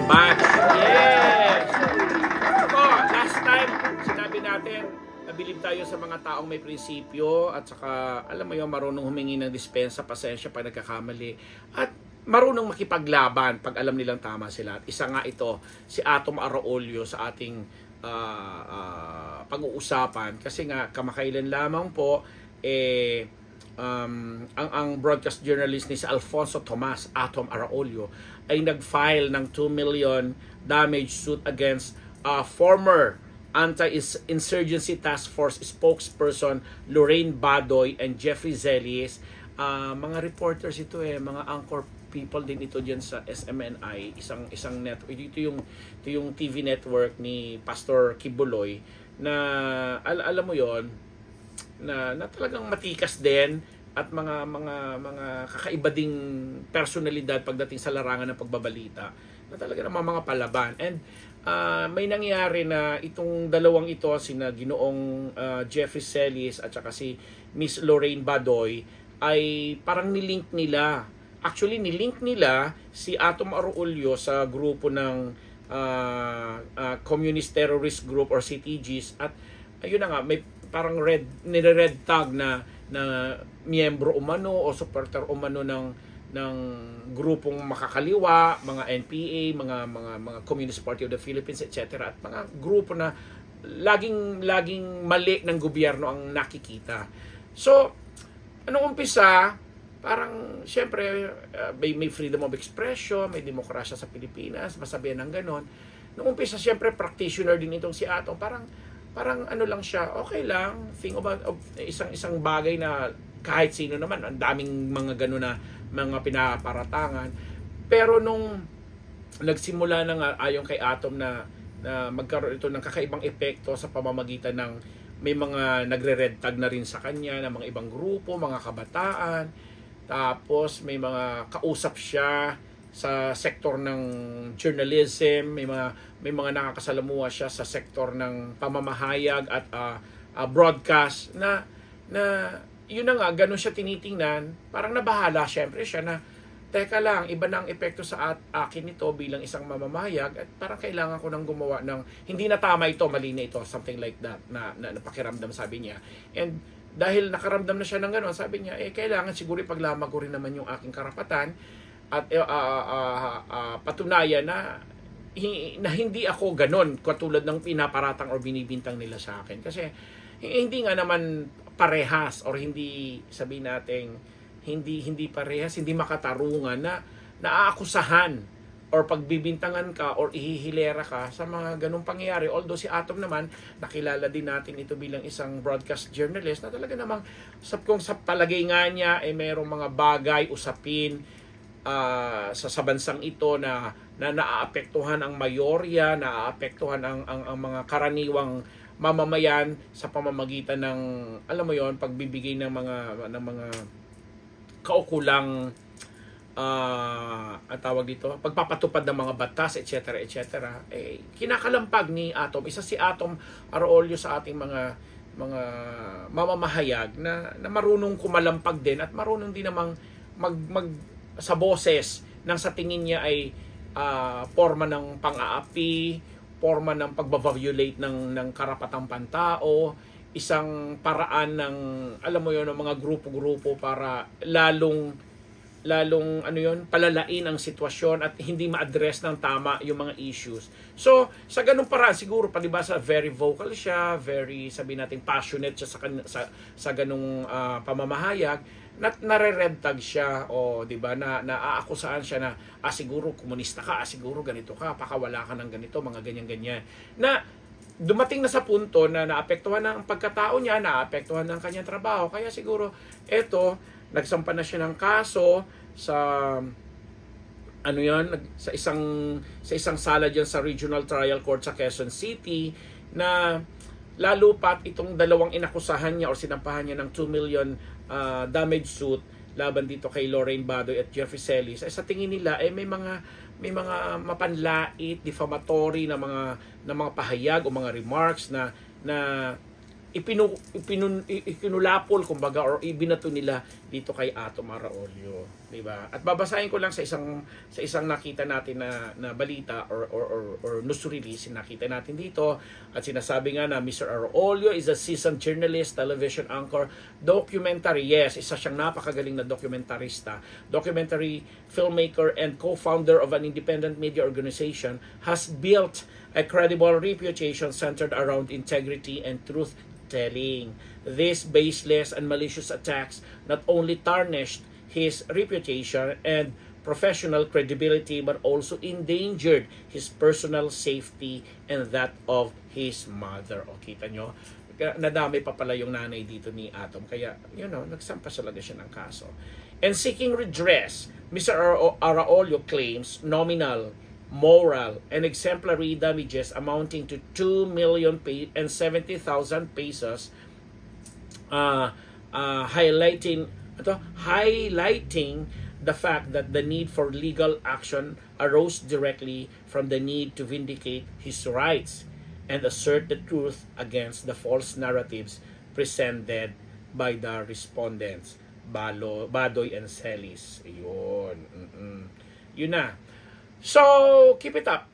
batch. Yes! So, last time, sinabi natin, nabilib tayo sa mga taong may prinsipyo at saka, alam mo yung marunong humingi ng dispensa, pasensya pag nagkakamali, at marunong makipaglaban pag alam nilang tama sila. At isa nga ito, si Atom Araulio sa ating pag-uusapan. Kasi nga, kamakailan lamang po, ang broadcast journalist ni si Alfonso Tomas, Atom Araulio, ay nag-file ng 2 million damage suit against former Anti-Insurgency Task Force spokesperson Lorraine Badoy and Jeffrey Zelies. Mga reporters ito mga anchor people din ito diyan sa SMNI, isang network. Ito yung TV network ni Pastor Kibuloy na alam mo yon na talagang matikas din at mga kakaiba ding personalidad pagdating sa larangan ng pagbabalita na talaga namang mga palaban. And may nangyari na itong dalawang ito, sina Ginoong Jeffrey Celis at saka si Miss Lorraine Badoy, ay parang nilink nila. Actually, nilink nila si Atom Araulio sa grupo ng Communist Terrorist Group or CTGs, at ayun na nga, may parang red tag na miyembro umano o supporter umano ng grupong makakaliwa, mga NPA, mga Communist Party of the Philippines, etc. At mga grupo na laging mali ng gobyerno ang nakikita. So, anong umpisa, parang siyempre may freedom of expression, may demokrasya sa Pilipinas, masabihan ng ganon. Nung umpisa, siyempre practitioner din itong si Atom, parang ano lang siya, okay lang, think about isang bagay na kahit sino naman, ang daming mga gano'n na mga pinaparatangan. Pero nung nagsimula na nga ayon kay Atom na magkaroon ito ng kakaibang epekto sa pamamagitan ng may mga nagre-red tag na rin sa kanya ng mga ibang grupo, mga kabataan, tapos may mga kausap siya sa sektor ng journalism, may mga nakakasalamuha siya sa sektor ng pamamahayag at broadcast na yun na nga, ganun siya tinitingnan. Parang nabahala syempre siya na teka lang, iba na ang epekto sa akin ito bilang isang mamamahayag at parang kailangan ko nang gumawa ng hindi na tama ito, mali na ito, something like that na napakiramdam, sabi niya. And dahil nakaramdam na siya ng gano'n, sabi niya, kailangan siguro ipaglamag ko rin naman yung aking karapatan at patunayan na hindi ako gano'n katulad ng pinaparatang o binibintang nila sa akin. Kasi hindi nga naman parehas or hindi, sabihin natin, hindi parehas, hindi makatarungan na naaakusahan or pagbibintangan ka or ihihilera ka sa mga ganung pangyayari. Although si Atom naman, nakilala din natin ito bilang isang broadcast journalist na talaga namang kung sa palagay nga niya mayroong mga bagay, usapin sa bansang ito na naaapektuhan ang mayorya, naaapektuhan ang mga karaniwang mamamayan sa pamamagitan ng, alam mo yon, pagbibigay ng mga kaukulang ang tawag dito, pagpapatupad ng mga batas, etc. Kinakalampag ni Atom. Isa si Atom Araulio sa ating mga mamamahayag na marunong kumalampag din at marunong din namang sa boses nang sa tingin niya ay forma ng pang-aapi, forma ng pagbabiolate ng karapatang pantao, isang paraan ng, alam mo yon, ng mga grupo-grupo para lalong palalain ang sitwasyon at hindi ma-address ng tama yung mga issues. So, sa ganung paraan siguro palibasa very vocal siya, very, sabi natin, passionate siya sa ganung pamamahayag, nare-red tag siya o di ba na naaakusahan siya na siguro komunista ka, siguro ganito ka, pakawala ka ng ganito, mga ganyan-ganyan. Na dumating na sa punto na naapektuhan ng pagkatao niya, naapektuhan ng kanyang trabaho. Kaya siguro eto, nagsampa na siya ng kaso sa sa isang sala diyan sa Regional Trial Court sa Quezon City, na lalo pat itong dalawang inakusahan niya o sinampahan niya ng 2 million damage suit laban dito kay Lorraine Badoy at Jeffrey Celis. Sa tingin nila may mga mapanlait, defamatory na mga pahayag o mga remarks na ikinulapol kumbaga or ibinato nila dito kay Atom Araulio, di ba? At babasahin ko lang sa isang nakita natin na balita or news release nakita natin dito, at sinasabi nga na Mr. Araulio is a seasoned journalist, television anchor, documentary, yes, isa siyang napakagaling na dokumentarista, documentary filmmaker and co-founder of an independent media organization, has built a credible reputation centered around integrity and truth telling. These baseless and malicious attacks not only tarnished his reputation and professional credibility but also endangered his personal safety and that of his mother. O, kita nyo? Nadami pa pala yung nanay dito ni Atom. Kaya, nagsampa talaga siya ng kaso. And seeking redress, Mr. Araulio claims nominal, moral, and exemplary damages amounting to 2,070,000 pesos, highlighting the fact that the need for legal action arose directly from the need to vindicate his rights and assert the truth against the false narratives presented by the respondents, Badoy and Celis. Yun na. So, keep it up.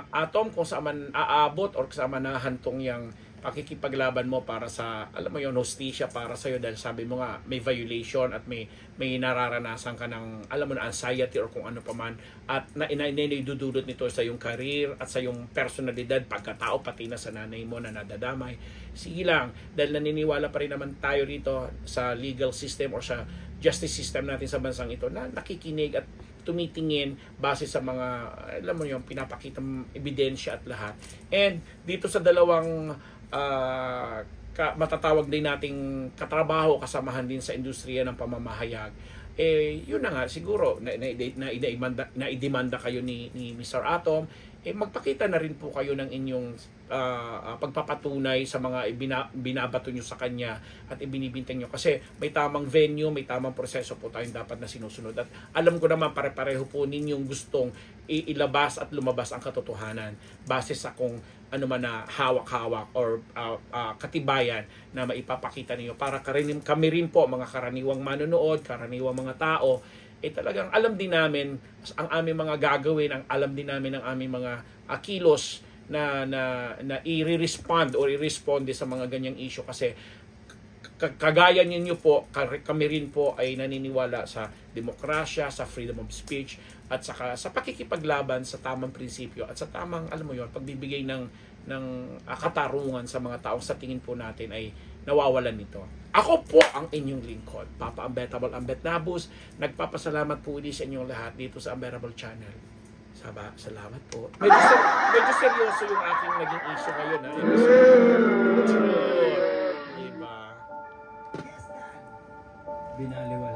Atom, kung saan man aabot or kung saan man nahantong yung pakikipaglaban mo para sa, alam mo yung hostisya para sa'yo, dahil sabi mo nga, may violation at may nararanasan ka ng, alam mo na, anxiety or kung ano pa man, at naidudulot nito sa yung career at sa yung personalidad, pagkatao, pati na sa nanay mo na nadadamay. Sige lang, dahil naniniwala pa rin naman tayo rito sa legal system or sa justice system natin sa bansang ito na nakikinig at tumitingin base sa mga, alam mo yung pinapakitang ebidensya at lahat. And dito sa dalawang matatawag din nating katrabaho, kasamahan din sa industriya ng pamamahayag, yun na nga, siguro na-idemanda kayo ni Mr. Atom, magpakita na rin po kayo ng inyong pagpapatunay sa mga binabato nyo sa kanya at ibinibintang nyo, kasi may tamang venue, may tamang proseso po tayong dapat na sinusunod, at alam ko naman pare-pareho po ninyong gustong ilabas at lumabas ang katotohanan base sa kung ano man na hawak-hawak or katibayan na maipapakita ninyo para kami rin po mga karaniwang manonood, karaniwang mga tao, talagang alam din namin ang aming mga gagawin, ang alam din namin ang aming mga kilos na i-respond or i-responde sa mga ganyang issue, kasi kagaya ninyo po, kami rin po ay naniniwala sa demokrasya, sa freedom of speech, at saka sa pakikipaglaban sa tamang prinsipyo at sa tamang, alam mo yon, pagbibigay ng katarungan sa mga taong sa tingin po natin ay nawawalan nito. Ako po ang inyong lingkod, Papa Unbettable Ambet Nabus. Nagpapasalamat po ulit sa inyong lahat dito sa Unbettable Channel. Salamat po. Medyo seryoso yung aking naging issue ngayon. Diba? Binaliwala.